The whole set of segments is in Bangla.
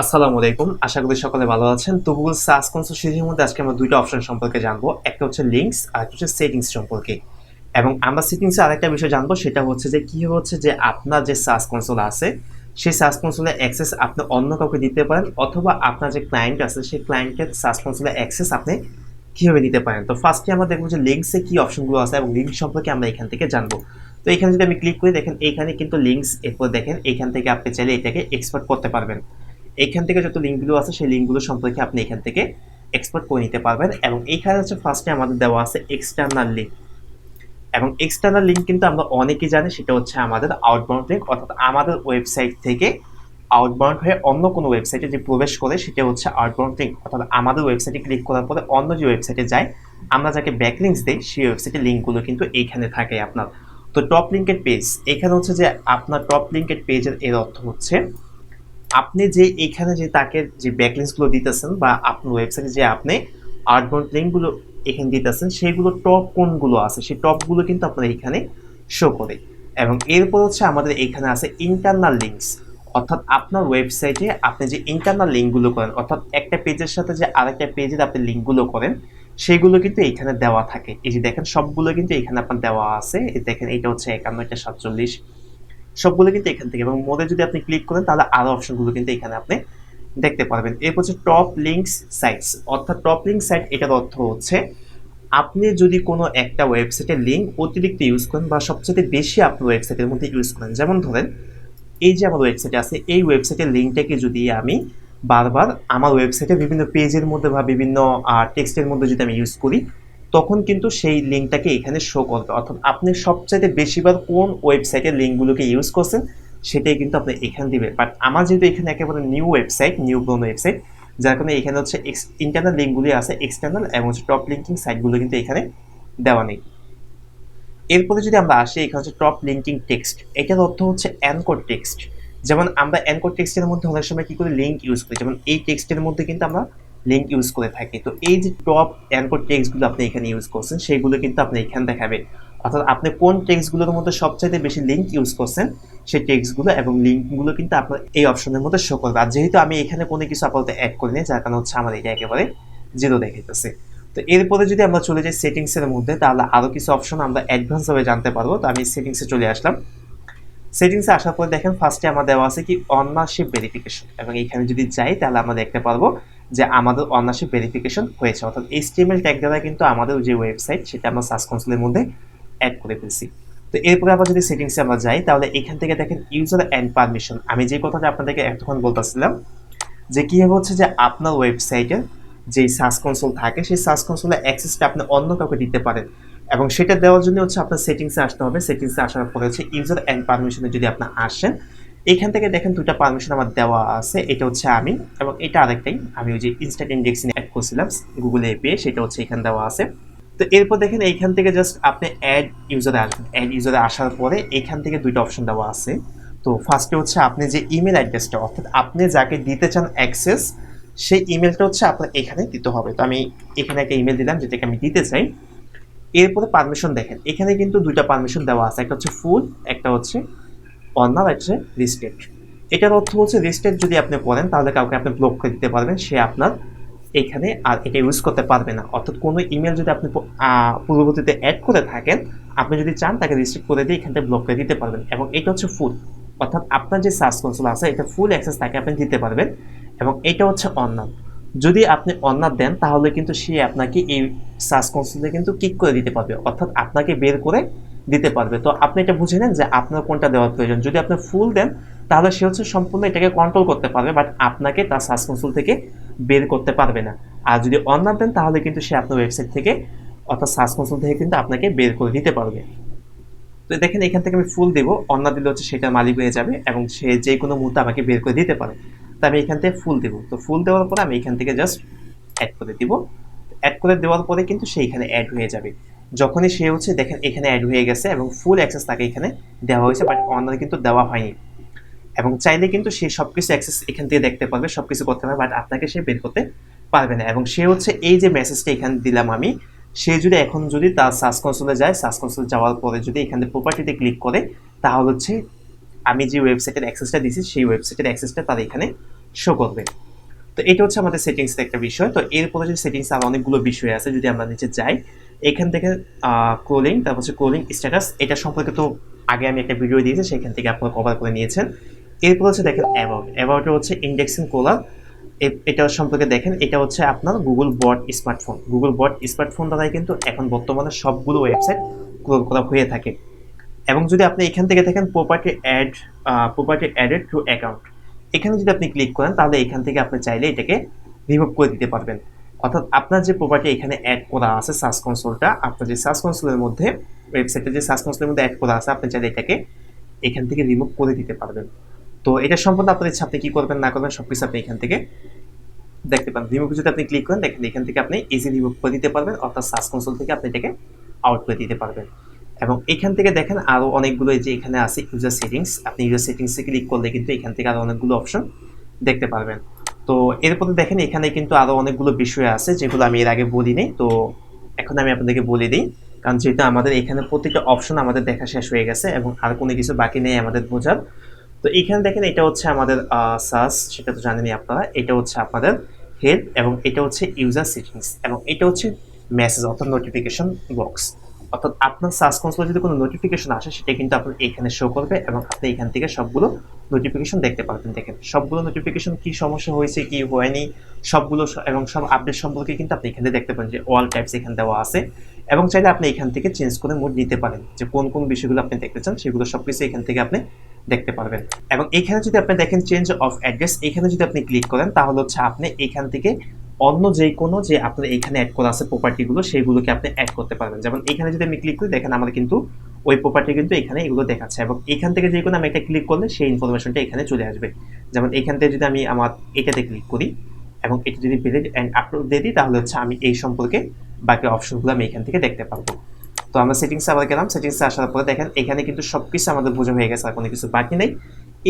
আসসালামু আলাইকুম। আশা করি সকলে ভালো আছেন। তো Google সার্চ কনসোল সিরিজের মধ্যে আজকে আমরা ২ টা অপশন সম্পর্কে জানবো। একটা হচ্ছে লিঙ্কস আর একটা হচ্ছে সেটিংস সম্পর্কে। এবং আমরা সেটিংস এ আরেকটা বিষয় জানবো, সেটা হচ্ছে যে কিভাবে হচ্ছে যে আপনার যে সার্চ কনসোল আছে, সেই সার্চ কনসোলের অ্যাক্সেস আপনি অন্য কাউকে দিতে পারেন, অথবা আপনার যে ক্লায়েন্ট আছে সেই ক্লায়েন্টের সার্চ কনসোলের অ্যাক্সেস আপনি কিভাবে দিতে পারেন। তো ফার্স্টে আমরা দেখবো যে লিঙ্কস এ কি অপশনগুলো আছে এবং লিঙ্ক সম্পর্কে আমরা এখান থেকে জানবো। তো এখানে যদি আমি ক্লিক করি, দেখেন এইখানে কিন্তু লিঙ্কস, এরপর দেখেন এইখান থেকে আপনি চাইলে এটাকে এক্সপোর্ট করতে পারবেন। এইখান থেকে যত লিঙ্কগুলো আছে সেই লিঙ্কগুলো সম্পর্কে আপনি এখান থেকে এক্সপোর্ট করে নিতে পারবেন। এবং এইখানে হচ্ছে ফার্স্টে আমাদের দেওয়া আছে এক্সটার্নাল লিঙ্ক। এবং এক্সটার্নাল লিঙ্ক কিন্তু আমরা অনেকেই জানি, সেটা হচ্ছে আমাদের আউটবাউন্ড লিঙ্ক, অর্থাৎ আমাদের ওয়েবসাইট থেকে আউটবাউন্ড হয়ে অন্য কোনো ওয়েবসাইটে যে প্রবেশ করে সেটা হচ্ছে আউটবাউন্ড লিঙ্ক। অর্থাৎ আমাদের ওয়েবসাইটে ক্লিক করার পরে অন্য যে ওয়েবসাইটে যায়, আমরা যাকে ব্যাকলিঙ্কস দেই সেই ওয়েবসাইটের লিঙ্কগুলো কিন্তু এইখানে থাকে আপনার। তো টপ লিঙ্কের পেজ, এখানে হচ্ছে যে আপনার টপ লিঙ্কের পেজের এর অর্থ হচ্ছে আপনি যে এখানে যে তাকে যে ব্যাকলিংকসগুলো দিতেছেন, বা আপনার ওয়েবসাইটে যে আপনি আউটবাউন্ড লিঙ্কগুলো এখানে দিতেছেন, সেগুলো টপ কোনগুলো আছে সেই টপগুলো কিন্তু আপনার এখানে শো করে। এবং এরপর হচ্ছে আমাদের এখানে আছে ইন্টারনাল লিঙ্কস, অর্থাৎ আপনার ওয়েবসাইটে আপনি যে ইন্টারনাল লিঙ্কগুলো করেন, অর্থাৎ একটা পেজের সাথে যে আরেকটা পেজের আপনি লিঙ্কগুলো করেন, সেগুলো কিন্তু এখানে দেওয়া থাকে। এই যে দেখেন সবগুলো কিন্তু এখানে আপনার দেওয়া আছে। দেখেন এটা হচ্ছে 51, এটা 47, সবগুলো কিন্তু এখান থেকে। এবং মোডে যদি আপনি ক্লিক করেন তাহলে আরো অপশনগুলো কিন্তু এখানে আপনি দেখতে পারবেন। এরপর হচ্ছে টপ লিঙ্কস সাইটস, অর্থাৎ টপ লিঙ্ক সাইট, এটার অর্থ হচ্ছে আপনি যদি কোনো একটা ওয়েবসাইটের লিঙ্ক অতিরিক্ত ইউজ করেন বা সবচেয়ে বেশি আপনার ওয়েবসাইটের মধ্যে ইউজ করেন, যেমন ধরেন এই যে আমার ওয়েবসাইট আছে, এই ওয়েবসাইটের লিঙ্কটাকে যদি আমি বারবার আমার ওয়েবসাইটে বিভিন্ন পেজের মধ্যে বা বিভিন্ন টেক্সটের মধ্যে যদি আমি ইউজ করি, তখন কিন্তু সেই লিঙ্কটাকে এখানে শো করবে। অর্থাৎ আপনি সবচাইতে বেশিবার কোন ওয়েবসাইটের লিঙ্কগুলোকে ইউজ করছেন সেটাই কিন্তু আপনি এখানে দিবে। বাট আমার যেহেতু এখানে একেবারে new website, new brown website, যার কারণে এখানে হচ্ছে ইন্টারনাল লিঙ্কগুলি আছে এক্সটার্নাল, এবং হচ্ছে টপ লিঙ্কিং সাইটগুলো কিন্তু এখানে দেওয়া নেই। এরপরে যদি আমরা আসি, এখানে হচ্ছে টপ লিঙ্কিং টেক্সট, এটার অর্থ হচ্ছে অ্যানকর টেক্সট। যেমন আমরা অ্যানকর টেক্সটের মধ্যে অনেক সময় কি করে লিঙ্ক ইউজ করি, যেমন এই টেক্সটের মধ্যে কিন্তু আমরা লিঙ্ক ইউজ করে থাকি। তো এই যে টপ অ্যানকর টেক্সটগুলো আপনি এখানে ইউজ করছেন, সেইগুলো কিন্তু আপনি এখানে দেখাবে। অর্থাৎ আপনি কোন টেক্সটগুলোর মধ্যে সবচাইতে বেশি লিঙ্ক ইউজ করছেন সেই টেক্সটগুলো এবং লিঙ্কগুলো কিন্তু আপনার এই অপশনের মধ্যে শো করবে। আর যেহেতু আমি এখানে কোনো কিছু আপাতত অ্যাড করিনি, যার কারণে হচ্ছে আমার এটা একেবারে জিরো দেখাইতেছে। তো এরপরে যদি আমরা চলে যাই সেটিংস এর মধ্যে, তাহলে আরো কিছু অপশন আমরা অ্যাডভান্স ভাবে জানতে পারবো। তো আমি সেটিংসে চলে আসলাম। সেটিংসে আসার পরে দেখেন ফার্স্টে আমার দেওয়া আছে কি অনারশিপ ভেরিফিকেশন, এবং এখানে যদি যাই তাহলে আমরা দেখতে পারবো যে আমাদের অনারশিপ ভেরিফিকেশন হয়েছে, অর্থাৎ এইচটিএমএল ট্যাগ দ্বারা কিন্তু আমাদের যে ওয়েবসাইট সেটা আমরা সার্চ কনসোলের মধ্যে অ্যাড করে ফেলছি। তো এরপরে আবার যদি সেটিংসে আমরা যাই, তাহলে এখান থেকে দেখেন ইউজার অ্যান্ড পারমিশন, আমি যে কথাটা আপনাদেরকে এতক্ষণ বলতেছিলাম যে কি হচ্ছে যে আপনার ওয়েবসাইটের যে সার্চ কনসোল থাকে সেই সার্চ কনসোলের অ্যাক্সেসটা আপনি অন্য কাউকে দিতে পারেন। এবং সেটা দেওয়ার জন্য হচ্ছে আপনার সেটিংসে আসতে হবে। সেটিংসে আসার পরে হচ্ছে ইউজার অ্যান্ড পারমিশনে যদি আপনি আসেন, এখান থেকে দেখেন দুটা পারমিশন আমার দেওয়া আছে। এটা হচ্ছে আমি, এবং এটা আরেকটাই আমি ওই যে ইনস্ট্যান্ট ইন্ডেক্সিং অ্যাড করছিলাম গুগল এপিআই, সেটা হচ্ছে এখানে দেওয়া আছে। তো এরপর দেখেন এইখান থেকে জাস্ট আপনি অ্যাড ইউজারে আসবেন। অ্যাড ইউজারে আসার পরে এখান থেকে দুইটা অপশন দেওয়া আছে। তো ফার্স্টে হচ্ছে আপনি যে ইমেল অ্যাড্রেসটা, অর্থাৎ আপনি যাকে দিতে চান অ্যাক্সেস, সেই ইমেলটা হচ্ছে আপনার এখানে দিতে হবে। তো আমি এখানে একটা ইমেল দিলাম যেটাকে আমি দিতে চাই। এরপরে পারমিশন দেখেন এখানে কিন্তু দুইটা পারমিশন দেওয়া আছে, একটা হচ্ছে ফুল, একটা হচ্ছে অন্য, হচ্ছে রিস্টেড। এটার অর্থ হচ্ছে রিস্টেড যদি আপনি করেন তাহলে কাউকে আপনি ব্লক করে দিতে পারবেন, সে আপনার এখানে আর এটা ইউজ করতে পারবে না। অর্থাৎ কোনো ইমেল যদি আপনি পূর্ববর্তীতে অ্যাড করে থাকেন, আপনি যদি চান তাকে রিস্ট্রিক্ট করে দিয়ে এখান থেকে ব্লক করে দিতে পারবেন। এবং এটা হচ্ছে ফুল, অর্থাৎ আপনার যে সার্চ কনসোল আছে এটা ফুল অ্যাক্সেস তাকে আপনি দিতে পারবেন। এবং এটা হচ্ছে অন্যান্য, যদি আপনি অন্যান্য দেন তাহলে কিন্তু সে আপনাকে এই সার্চ কনসোলে কিন্তু কিক করে দিতে পারবে, অর্থাৎ আপনাকে বের করে দিতে পারবে। তো আপনি এটা বুঝে নেন যে আপনার কোনটা দেওয়ার প্রয়োজন। যদি আপনি ফুল দেন তাহলে সে হচ্ছে সম্পূর্ণ এটাকে কন্ট্রোল করতে পারবে, বাট আপনাকে তার সার্চ কনসোল থেকে বের করতে পারবে না। আর যদি অন্যান্য দেন তাহলে কিন্তু সে আপনার ওয়েবসাইট থেকে, অর্থাৎ সার্চ কনসোল থেকে কিন্তু আপনাকে বের করে দিতে পারবে। তো দেখেন এখান থেকে আমি ফুল দেবো, অন্য দিলে হচ্ছে সেটা মালিক হয়ে যাবে এবং সে যে কোনো মুহূর্তে আমাকে বের করে দিতে পারে। তো আমি এখান থেকে ফুল দেবো। তো ফুল দেওয়ার পরে আমি এখান থেকে জাস্ট অ্যাড করে দিব। অ্যাড করে দেওয়ার পরে কিন্তু সে এখানে অ্যাড হয়ে যাবে। যখনই সে হচ্ছে দেখেন এখানে অ্যাড হয়ে গেছে এবং ফুল অ্যাক্সেস তাকে এখানে দেওয়া হয়েছে, বাট অন্য কিন্তু দেওয়া হয়নি। এবং চাইলে কিন্তু সে সবকিছু অ্যাক্সেস এখান থেকে দেখতে পারবে, সবকিছু করতে পারবে, বাট আপনাকে সে বের করতে পারবে না। এবং সে হচ্ছে এই যে মেসেজটা এখানে দিলাম আমি, সে যদি এখন যদি তার সার্চ কনসোলে যায়, সার্চ কনসোলে যাওয়ার পরে যদি এখানে প্রপার্টিতে ক্লিক করে, তাহলে হচ্ছে আমি যে ওয়েবসাইটের অ্যাক্সেসটা দিয়েছি সেই ওয়েবসাইটের অ্যাক্সেসটা তার এখানে শো করবে। তো এটা হচ্ছে আমাদের সেটিংস একটা বিষয়। তো এরপরে যে সেটিংস আর অনেকগুলো বিষয় আছে, যদি আমরা নিচে যাই এখান থেকে ক্রলিং, তারপর হচ্ছে ক্রলিং স্ট্যাটাস, এটা সম্পর্কে তো আগে আমি একটা ভিডিও দিয়েছি, সেখান থেকে আপনারা কভার করে নিয়েছেন। এরপর হচ্ছে দেখেন অ্যাবাউটে হচ্ছে ইন্ডেক্সিং কোলার, এটা সম্পর্কে দেখেন, এটা হচ্ছে আপনার গুগল বট স্মার্টফোন দ্বারাই কিন্তু এখন বর্তমানে সবগুলো ওয়েবসাইট ক্রল করা হয়ে থাকে। এবং যদি আপনি এখান থেকে দেখেন প্রপার্টি অ্যাডেড টু অ্যাকাউন্ট, এখানে যদি আপনি ক্লিক করেন তাহলে এখান থেকে আপনি চাইলে এটাকে রিমুভ করে দিতে পারবেন। অর্থাৎ আপনার যে প্রপার্টি এখানে অ্যাড করা আছে সার্চ কনসোলটা, আপনার যে সার্চ কনসোলের মধ্যে, ওয়েবসাইটে যে সার্চ কনসোলের মধ্যে অ্যাড করা আছে, আপনি চাইলে এটাকে এখান থেকে রিমুভ করে দিতে পারবেন। তো এটা সম্পূর্ণ আপনার ইচ্ছা, আপনি কি করবেন না করবেন সবকিছু আপনি এখান থেকে দেখতে পান। রিমুভ যদি আপনি ক্লিক করেন, দেখেন এখান থেকে আপনি ইজি রিমুভ করে দিতে পারবেন, অর্থাৎ সার্চ কনসোল থেকে আপনি এটাকে আউট করে দিতে পারবেন। এবং এখান থেকে দেখেন আরও অনেকগুলো, যে এখানে আছে ইউজার সেটিংস, আপনি ইউজার সেটিংসে ক্লিক করলে কিন্তু এখান থেকে আরও অনেকগুলো অপশন দেখতে পারবেন। তো এরপরে দেখেন এখানে কিন্তু আরও অনেকগুলো বিষয় আছে যেগুলো আমি এর আগে বলিনি, তো এখন আমি আপনাদেরকে বলে দিই। কারণ যেহেতু আমাদের এখানে প্রত্যেকটা অপশন আমাদের দেখা শেষ হয়ে গেছে এবং আর কোনো কিছু বাকি নেই আমাদের বোঝার। তো এখানে দেখেন এটা হচ্ছে আমাদের সার্চ, সেটা তো জানেনই আপনারা। এটা হচ্ছে আপনাদের হেল্প, এবং এটা হচ্ছে ইউজার সেটিংস, এবং এটা হচ্ছে মেসেজ অর্থাৎ নোটিফিকেশন বক্স। অর্থাৎ আপনার সার্চ কনসোলে যদি কোনো নোটিফিকেশন আসে সেটা কিন্তু আপনার এখানে শো করবে এবং আপনি এখান থেকে সবগুলো নোটিফিকেশন দেখতে পারবেন। দেখেন সবগুলো নোটিফিকেশন, কি সমস্যা হয়েছে কি হয়নি সবগুলো, এবং সব আপডেট সম্পর্কে কিন্তু আপনি এখানে দেখতে পারেন, যে অল টাইপস এখানে দেওয়া আছে। এবং চাইলে আপনি এখান থেকে চেঞ্জ করে মোড নিতে পারেন, যে কোন কোন বিষয়গুলো আপনি দেখতে চান সেগুলো সবকিছু এখান থেকে আপনি দেখতে পারবেন। এবং এখানে যদি আপনি দেখেন চেঞ্জ অফ অ্যাড্রেস, এখানে যদি আপনি ক্লিক করেন তাহলে হচ্ছে আপনি এখান থেকে অন্য যে কোনো, যে আপনার এখানে অ্যাড করা আছে প্রপার্টিগুলো, সেইগুলোকে আপনি অ্যাড করতে পারবেন। যেমন এখানে যদি আমি ক্লিক করি, দেখেন আমার কিন্তু ওই প্রপার্টি কিন্তু এখানে এগুলো দেখাচ্ছে, এবং এখান থেকে যে কোনো আমি একটা ক্লিক করলে সেই ইনফরমেশনটা এখানে চলে আসবে। যেমন এখান থেকে যদি আমি আমার এটাতে ক্লিক করি এবং এটা যদি ভ্যালিড অ্যান্ড আপলোড দিয়ে দিই, তাহলে হচ্ছে আমি এই সম্পর্কে বাকি অপশনগুলো আমি এখান থেকে দেখতে পারবো। তো আমরা সেটিংসে আবার গেলাম, সেটিংসে আসার পরে দেখেন এখানে কিন্তু সবকিছু আমাদের বোঝা হয়ে গেছে, আর কোনো কিছু বাকি নেই।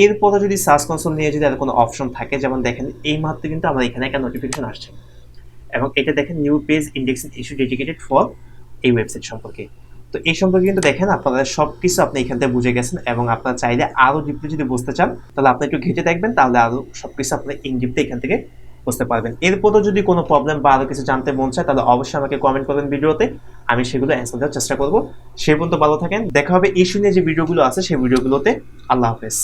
এরপরে যদি সার্চ কনসোল নিয়ে যদি আর কোনো অপশন থাকে, যেমন দেখেন এই মাত্র কিন্তু আমার এখানে একটা নোটিফিকেশন আসছে, এবং এটা দেখেন new page indexing issue dedicated for এই ওয়েবসাইট সম্পর্কে। তো এই সম্পর্কে কিন্তু দেখেন আপনারা সব কিছু আপনি এখান থেকে বুঝে গেছেন, এবং আপনারা চাইলে আরও ডিপলি যদি বুঝতে চান তাহলে আপনি একটু ঘেঁটে দেখবেন, তাহলে আরও সব কিছু আপনি ইন ডিপলি এখান থেকে বুঝতে পারবেন। এরপরও যদি কোনো প্রবলেম বা আরও কিছু জানতে মন চায় তাহলে অবশ্যই আমাকে কমেন্ট করবেন ভিডিওতে, আমি সেগুলো অ্যান্সার দেওয়ার চেষ্টা করবো। সে পর্যন্ত ভালো থাকেন, দেখা হবে ইস্যু নিয়ে যে ভিডিওগুলো আছে সেই ভিডিওগুলোতে। আল্লাহ হাফেজ।